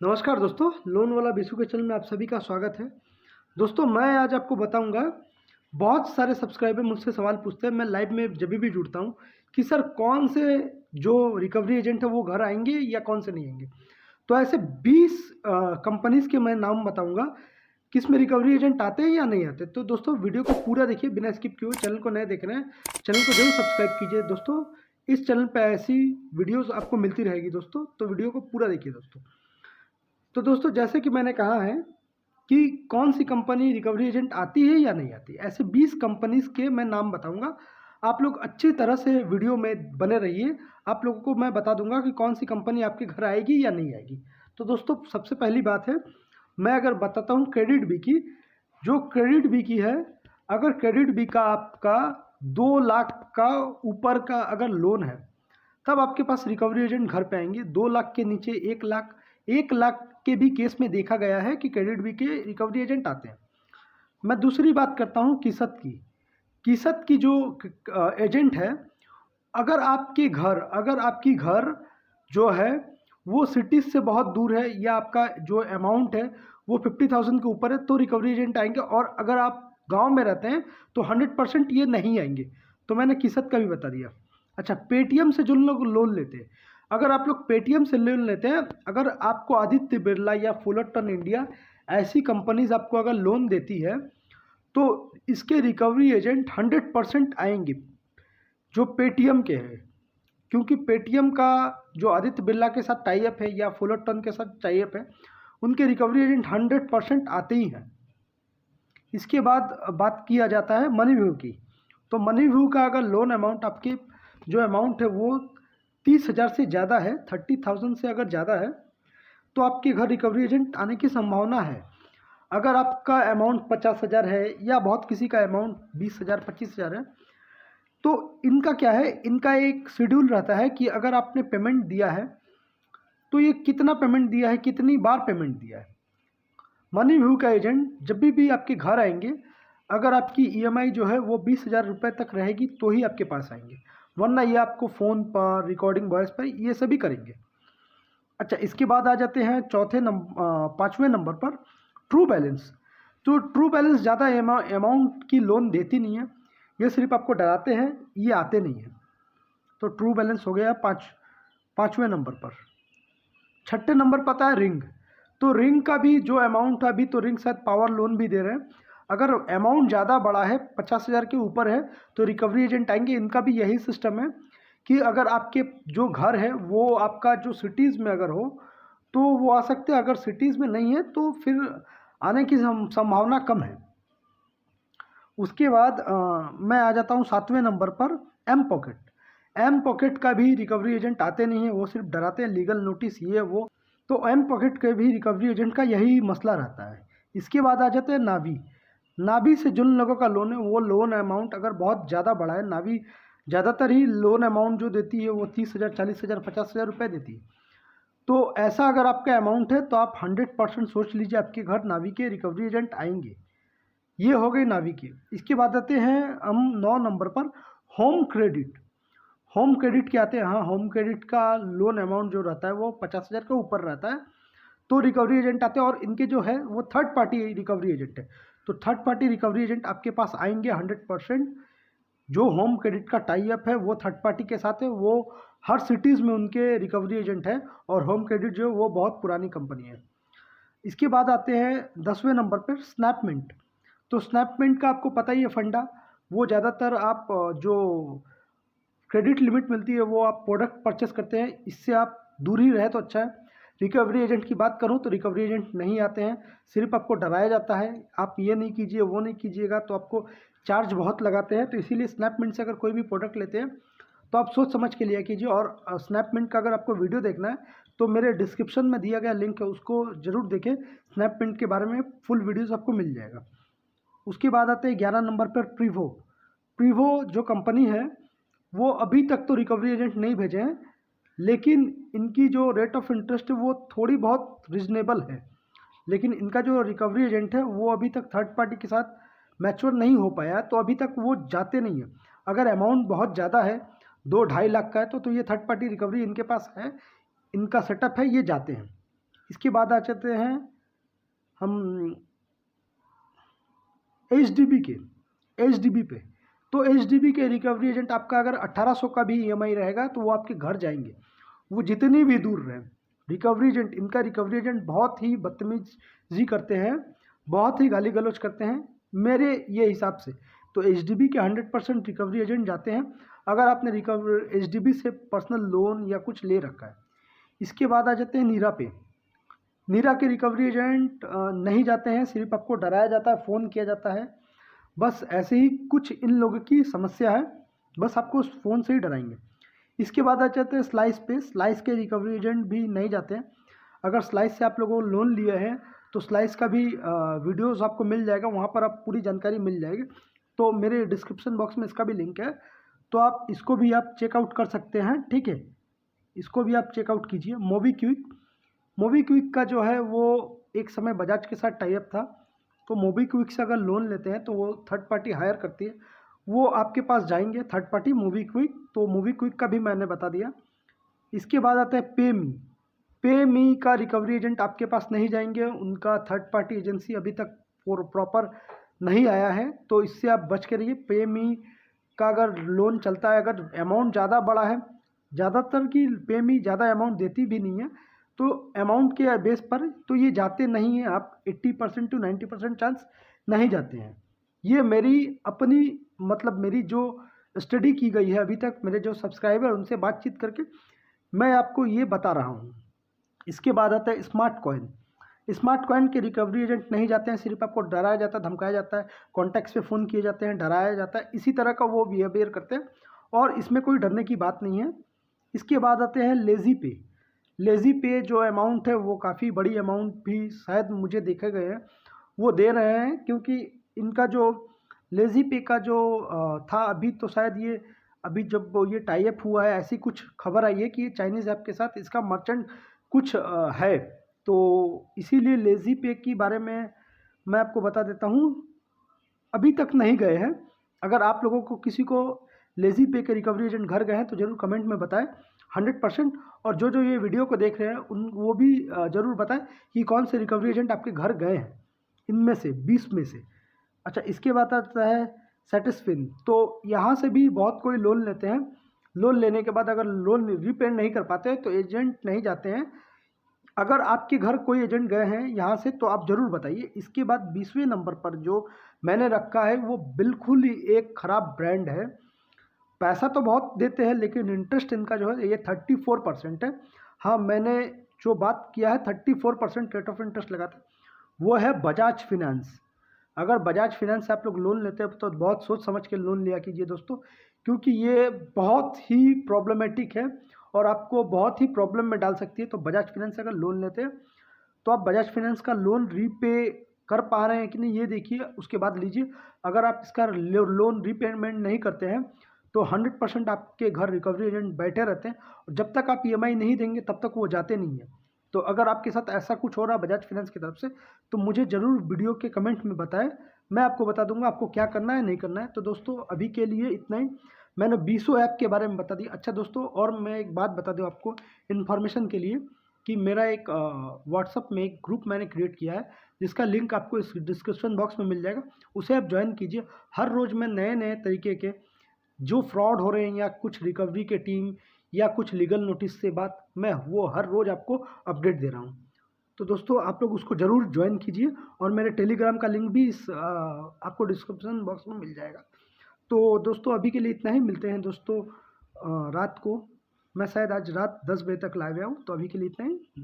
नमस्कार दोस्तों, लोन वाला बिशु के चैनल में आप सभी का स्वागत है। दोस्तों मैं आज आपको बताऊंगा, बहुत सारे सब्सक्राइबर मुझसे सवाल पूछते हैं, मैं लाइव में जब भी जुड़ता हूं कि सर कौन से जो रिकवरी एजेंट है वो घर आएंगे या कौन से नहीं आएंगे। तो ऐसे 20 कंपनीज के मैं नाम बताऊंगा कि इसमें रिकवरी एजेंट आते हैं या नहीं आते। तो दोस्तों वीडियो को पूरा देखिए बिना स्किप किए। चैनल को नए देख रहे हैं, चैनल को जरूर सब्सक्राइब कीजिए दोस्तों। इस चैनल पर ऐसी वीडियोज़ आपको मिलती रहेगी दोस्तों, तो वीडियो को पूरा देखिए दोस्तों। तो दोस्तों जैसे कि मैंने कहा है कि कौन सी कंपनी रिकवरी एजेंट आती है या नहीं आती, ऐसे 20 कंपनीज के मैं नाम बताऊंगा। आप लोग अच्छी तरह से वीडियो में बने रहिए, आप लोगों को मैं बता दूंगा कि कौन सी कंपनी आपके घर आएगी या नहीं आएगी। तो दोस्तों सबसे पहली बात है, मैं अगर बताता हूँ क्रेडिट बी की, जो क्रेडिट बी की है, अगर क्रेडिट बी का आपका 2 लाख का ऊपर का अगर लोन है तब आपके पास रिकवरी एजेंट घर पे आएंगे। 2 लाख के नीचे 1 लाख के भी केस में देखा गया है कि क्रेडिट बी के रिकवरी एजेंट आते हैं। मैं दूसरी बात करता हूं किस्त की। किस्त की जो एजेंट है, अगर आपकी घर जो है वो सिटीज से बहुत दूर है या आपका जो अमाउंट है वो 50,000 के ऊपर है तो रिकवरी एजेंट आएंगे, और अगर आप गांव में रहते हैं तो 100% ये नहीं आएंगे। तो मैंने किस्त का भी बता दिया। अच्छा, पेटीएम से जो लोग लोन लेते हैं, अगर आप लोग पेटीएम से लोन लेते हैं, अगर आपको आदित्य बिरला या फुलरटन इंडिया ऐसी कंपनीज आपको अगर लोन देती है तो इसके रिकवरी एजेंट 100% आएंगे जो पेटीएम के हैं, क्योंकि पेटीएम का जो आदित्य बिरला के साथ टाई अप है या फुलरटन के साथ टाई अप है, उनके रिकवरी एजेंट 100% आते ही हैं। इसके बाद बात किया जाता है मनी व्यू की। तो मनी व्यू का अगर लोन अमाउंट, आपके जो अमाउंट है वो 30,000 से ज़्यादा है, 30,000 से अगर ज़्यादा है तो आपके घर रिकवरी एजेंट आने की संभावना है। अगर आपका अमाउंट 50,000 है या बहुत किसी का अमाउंट 20,000 25,000 है, तो इनका क्या है, इनका एक शेड्यूल रहता है कि अगर आपने पेमेंट दिया है तो ये कितना पेमेंट दिया है, कितनी बार पेमेंट दिया है। मनी व्यू का एजेंट जब भी आपके घर आएंगे, अगर आपकी ईएमआई जो है वो 20,000 रुपये तक रहेगी तो ही आपके पास आएंगे, वरना ये आपको फ़ोन पर, रिकॉर्डिंग वॉइस पर ये सभी करेंगे। अच्छा, इसके बाद आ जाते हैं 5वें नंबर पर ट्रू बैलेंस। तो ट्रू बैलेंस ज़्यादा अमाउंट की लोन देती नहीं है, ये सिर्फ आपको डराते हैं, ये आते नहीं हैं। तो ट्रू बैलेंस हो गया 5वें नंबर पर। 6ठे नंबर पता है रिंग। तो रिंग का भी जो अमाउंट है, अभी तो रिंग शायद पावर लोन भी दे रहे हैं। अगर अमाउंट ज़्यादा बड़ा है, 50,000 के ऊपर है, तो रिकवरी एजेंट आएंगे। इनका भी यही सिस्टम है कि अगर आपके जो घर है वो आपका जो सिटीज़ में अगर हो तो वो आ सकते हैं, अगर सिटीज़ में नहीं है तो फिर आने की संभावना कम है। उसके बाद मैं आ जाता हूँ 7वें नंबर पर एम पॉकेट। एम पॉकेट का भी रिकवरी एजेंट आते नहीं है, वो सिर्फ डराते हैं, लीगल नोटिस ये वो। तो एम पॉकेट के भी रिकवरी एजेंट का यही मसला रहता है। इसके बाद आ जाते हैं नावी। नावी से जिन लोगों का लोन है वो लोन अमाउंट अगर बहुत ज़्यादा बड़ा है, नावी ज़्यादातर ही लोन अमाउंट जो देती है वो 30,000 40,000 50,000 रुपये देती है। तो ऐसा अगर आपका अमाउंट है तो आप 100% सोच लीजिए आपके घर नावी के रिकवरी एजेंट आएंगे। ये हो गई नावी की। इसके बाद आते हैं हम 9 नंबर पर होम क्रेडिट। होम क्रेडिट क्या आते हैं, हाँ, होम क्रेडिट का लोन अमाउंट जो रहता है वो 50,000 के ऊपर रहता है, तो रिकवरी एजेंट आते हैं, और इनके जो है वो थर्ड पार्टी रिकवरी एजेंट है। तो थर्ड पार्टी रिकवरी एजेंट आपके पास आएंगे 100%। जो होम क्रेडिट का टाई अप है वो थर्ड पार्टी के साथ है, वो हर सिटीज़ में उनके रिकवरी एजेंट है, और होम क्रेडिट जो है वो बहुत पुरानी कंपनी है। इसके बाद आते हैं 10वें नंबर पर स्नैपमिंट। तो स्नैपमिंट का आपको पता ही है फंडा, वो ज़्यादातर आप जो क्रेडिट लिमिट मिलती है वो आप प्रोडक्ट परचेस करते हैं, इससे आप दूर ही रहे तो अच्छा है। रिकवरी एजेंट की बात करूं तो रिकवरी एजेंट नहीं आते हैं, सिर्फ आपको डराया जाता है, आप ये नहीं कीजिए वो नहीं कीजिएगा तो आपको चार्ज बहुत लगाते हैं। तो इसीलिए स्नैपमिंट से अगर कोई भी प्रोडक्ट लेते हैं तो आप सोच समझ के लिया कीजिए। और स्नैपमिंट का अगर आपको वीडियो देखना है तो मेरे डिस्क्रिप्शन में दिया गया लिंक है, उसको ज़रूर देखें। स्नैपमिंट के बारे में फुल वीडियोज़ आपको मिल जाएगा। उसके बाद आते हैं 11 नंबर पर प्रीवो। प्रीवो जो कंपनी है वो अभी तक तो रिकवरी एजेंट नहीं भेजे हैं, लेकिन इनकी जो रेट ऑफ इंटरेस्ट है वो थोड़ी बहुत रिजनेबल है, लेकिन इनका जो रिकवरी एजेंट है वो अभी तक थर्ड पार्टी के साथ मैच्योर नहीं हो पाया, तो अभी तक वो जाते नहीं हैं। अगर अमाउंट बहुत ज़्यादा है, 2-2.5 लाख का है, तो ये थर्ड पार्टी रिकवरी इनके पास है, इनका सेटअप है, ये जाते हैं। इसके बाद आ जाते हैं हम एचडीबी पे। तो एचडीबी के रिकवरी एजेंट आपका अगर 1800 का भी ईएमआई रहेगा तो वो आपके घर जाएंगे, वो जितनी भी दूर रहें। रिकवरी एजेंट, इनका रिकवरी एजेंट बहुत ही बदतमीजी करते हैं, बहुत ही गाली गलौज करते हैं मेरे ये हिसाब से। तो एचडीबी के 100% रिकवरी एजेंट जाते हैं अगर आपने एचडीबी से पर्सनल लोन या कुछ ले रखा है। इसके बाद आ जाते हैं नीरा पे। नीरा के रिकवरी एजेंट नहीं जाते हैं, सिर्फ आपको डराया जाता है, फ़ोन किया जाता है, बस ऐसे ही कुछ इन लोगों की समस्या है, बस आपको उस फ़ोन से ही डराएंगे। इसके बाद आ जाते हैं स्लाइस पे। स्लाइस के रिकवरी एजेंट भी नहीं जाते हैं। अगर स्लाइस से आप लोगों को लोन लिए हैं तो स्लाइस का भी वीडियोस आपको मिल जाएगा, वहाँ पर आप पूरी जानकारी मिल जाएगी। तो मेरे डिस्क्रिप्शन बॉक्स में इसका भी लिंक है, तो आप इसको भी आप चेकआउट कर सकते हैं, ठीक है। इसको भी आप चेकआउट कीजिए। मोबीक्विक का जो है वो एक समय बजाज के साथ टाई अप था, तो मोबीक्विक से अगर लोन लेते हैं तो वो थर्ड पार्टी हायर करती है, वो आपके पास जाएंगे थर्ड पार्टी मोबीक्विक। तो मोबीक्विक का भी मैंने बता दिया। इसके बाद आता है पे मी का रिकवरी एजेंट आपके पास नहीं जाएंगे, उनका थर्ड पार्टी एजेंसी अभी तक प्रॉपर नहीं आया है, तो इससे आप बच के रहिए। पे मी का अगर लोन चलता है, अगर अमाउंट ज़्यादा बड़ा है, ज़्यादातर की पे मी ज़्यादा अमाउंट देती भी नहीं है, तो अमाउंट के बेस पर तो ये जाते नहीं हैं। आप 80% टू 90% चांस नहीं जाते हैं। ये मेरी अपनी मतलब मेरी जो स्टडी की गई है अभी तक, मेरे जो सब्सक्राइबर उनसे बातचीत करके मैं आपको ये बता रहा हूँ। इसके बाद आता है स्मार्ट कॉइन के रिकवरी एजेंट नहीं जाते हैं, सिर्फ आपको डराया जाता है, धमकाया जाता है, कॉन्टैक्ट्स पे फ़ोन किए जाते हैं, डराया जाता है, इसी तरह का वो बिहेवियर करते हैं और इसमें कोई डरने की बात नहीं है। इसके बाद आते हैं लेज़ी पे जो अमाउंट है वो काफ़ी बड़ी अमाउंट भी शायद मुझे देखे गए हैं वो दे रहे हैं, क्योंकि इनका जो लेज़ी पे का जो था अभी, तो शायद ये अभी जब ये टाई अप हुआ है ऐसी कुछ खबर आई है कि चाइनीज़ ऐप के साथ इसका मर्चेंट कुछ है, तो इसीलिए लेज़ी पे के बारे में मैं आपको बता देता हूँ, अभी तक नहीं गए हैं। अगर आप लोगों को किसी को लेज़ी पे के रिकवरी एजेंट घर गए हैं तो ज़रूर कमेंट में बताएं 100%। और जो ये वीडियो को देख रहे हैं वो भी ज़रूर बताएं कि कौन से रिकवरी एजेंट आपके घर गए हैं इनमें से 20 में से। अच्छा, इसके बाद आता है सैटिस्फिन। तो यहाँ से भी बहुत कोई लोन लेते हैं, लोन लेने के बाद अगर लोन रीपे नहीं कर पाते तो एजेंट नहीं जाते हैं। अगर आपके घर कोई एजेंट गए हैं यहाँ से तो आप ज़रूर बताइए। इसके बाद 20वें नंबर पर जो मैंने रखा है वो बिल्कुल ही एक ख़राब ब्रांड है। पैसा तो बहुत देते हैं लेकिन इंटरेस्ट इनका जो है ये 34% है। हाँ, मैंने जो बात किया है 34% रेट ऑफ इंटरेस्ट लगाते हैं, वो है बजाज फिनेंस। अगर बजाज फिनेंस से आप लोग लोन लेते हैं तो बहुत सोच समझ के लोन लिया कीजिए दोस्तों, क्योंकि ये बहुत ही प्रॉब्लमेटिक है और आपको बहुत ही प्रॉब्लम में डाल सकती है। तो बजाज फिनेंस से अगर लोन लेते हैं तो आप बजाज फिनेंस का लोन रीपे कर पा रहे हैं कि नहीं ये देखिए, उसके बाद लीजिए। अगर आप इसका लोन रीपेमेंट नहीं करते हैं तो 100% आपके घर रिकवरी एजेंट बैठे रहते हैं और जब तक आप ईएमआई नहीं देंगे तब तक वो जाते नहीं हैं। तो अगर आपके साथ ऐसा कुछ हो रहा है बजाज फिनेंस की तरफ से तो मुझे ज़रूर वीडियो के कमेंट में बताएं, मैं आपको बता दूंगा आपको क्या करना है नहीं करना है। तो दोस्तों अभी के लिए इतना ही, मैंने 20 ऐप के बारे में बता दिया। अच्छा दोस्तों, और मैं एक बात बता दूं आपको इन्फॉर्मेशन के लिए कि मेरा एक व्हाट्सअप में एक ग्रुप मैंने क्रिएट किया है जिसका लिंक आपको इस डिस्क्रिप्शन बॉक्स में मिल जाएगा, उसे आप ज्वाइन कीजिए। हर रोज़ मैं नए नए तरीके के जो फ्रॉड हो रहे हैं या कुछ रिकवरी के टीम या कुछ लीगल नोटिस से बात, मैं वो हर रोज़ आपको अपडेट दे रहा हूँ। तो दोस्तों आप लोग उसको ज़रूर ज्वाइन कीजिए और मेरे टेलीग्राम का लिंक भी आपको डिस्क्रिप्शन बॉक्स में मिल जाएगा। तो दोस्तों अभी के लिए इतना ही, मिलते हैं दोस्तों रात को। मैं शायद आज रात 10 बजे तक लाइव आया हूँ, तो अभी के लिए इतना ही।